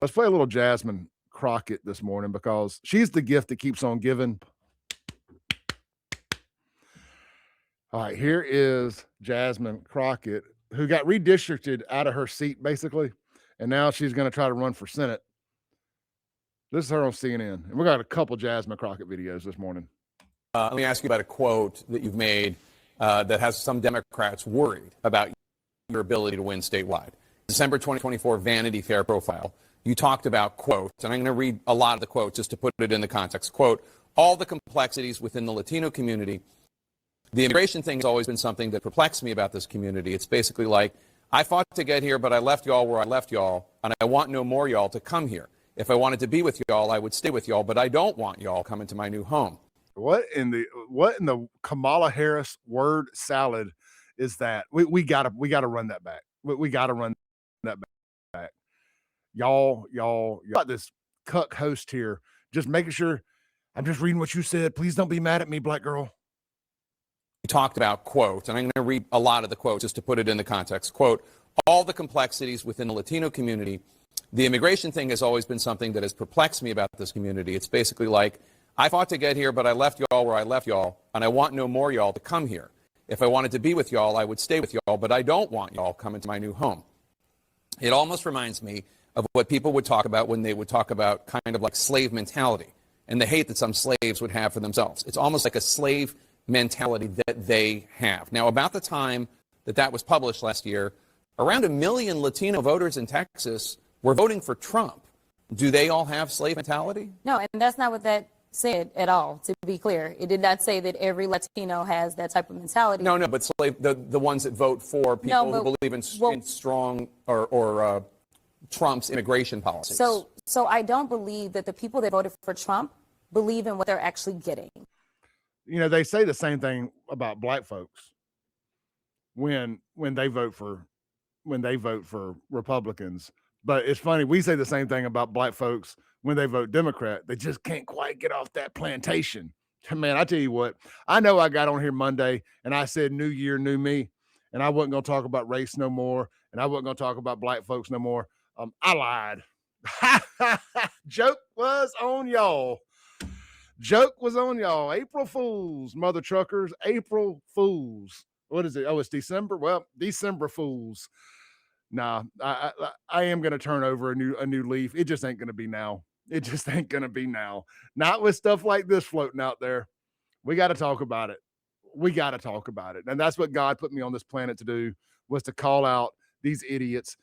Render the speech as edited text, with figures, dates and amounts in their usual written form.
Let's play a little Jasmine Crockett this morning because she's the gift that keeps on giving. All right, here is Jasmine Crockett, who got redistricted out of her seat, basically, and now she's going to try to run for Senate. This is her on CNN, and we got a couple Jasmine Crockett videos this morning. Let me ask you about a quote that you've made that has some Democrats worried about your ability to win statewide. December 2024 Vanity Fair profile. You talked about quotes, and I'm going to read a lot of the quotes just to put it in the context. Quote, all the complexities within the Latino community. The immigration thing has always been something that perplexed me about this community. It's basically like, I fought to get here, but I left y'all where I left y'all, and I want no more y'all to come here. If I wanted to be with y'all, I would stay with y'all, but I don't want y'all coming to my new home. What in the Kamala Harris word salad is that? We gotta run that back. We gotta run that back. Y'all got this cuck host here, just making sure I'm just reading what you said. Please don't be mad at me, black girl. You talked about quotes, and I'm going to read a lot of the quotes just to put it in the context. Quote, all the complexities within the Latino community. The immigration thing has always been something that has perplexed me about this community. It's basically like, I fought to get here, but I left y'all where I left y'all, and I want no more y'all to come here. If I wanted to be with y'all, I would stay with y'all, but I don't want y'all coming to my new home. It almost reminds me of what people would talk about when they would talk about kind of like slave mentality and the hate that some slaves would have for themselves. It's almost like a slave mentality that they have. Now, about the time that that was published last year, around 1 million Latino voters in Texas were voting for Trump. Do they all have slave mentality? No, and that's not what that said at all, to be clear. It did not say that every Latino has that type of mentality. No, but the ones that vote for people who believe in strong or Trump's immigration policies. So I don't believe that the people that voted for Trump believe in what they're actually getting. You know, they say the same thing about black folks when they vote for Republicans. But it's funny, we say the same thing about black folks when they vote Democrat. They just can't quite get off that plantation. Man, I tell you what, I know I got on here Monday and I said new year, new me, and I wasn't going to talk about race no more, and I wasn't going to talk about black folks no more. I lied. Joke was on y'all. Joke was on y'all. April Fools, mother truckers. April Fools. What is it? Oh, it's December? Well, December Fools. Nah, I am going to turn over a new leaf. It just ain't going to be now. It just ain't going to be now. Not with stuff like this floating out there. We got to talk about it. And that's what God put me on this planet to do, was to call out these idiots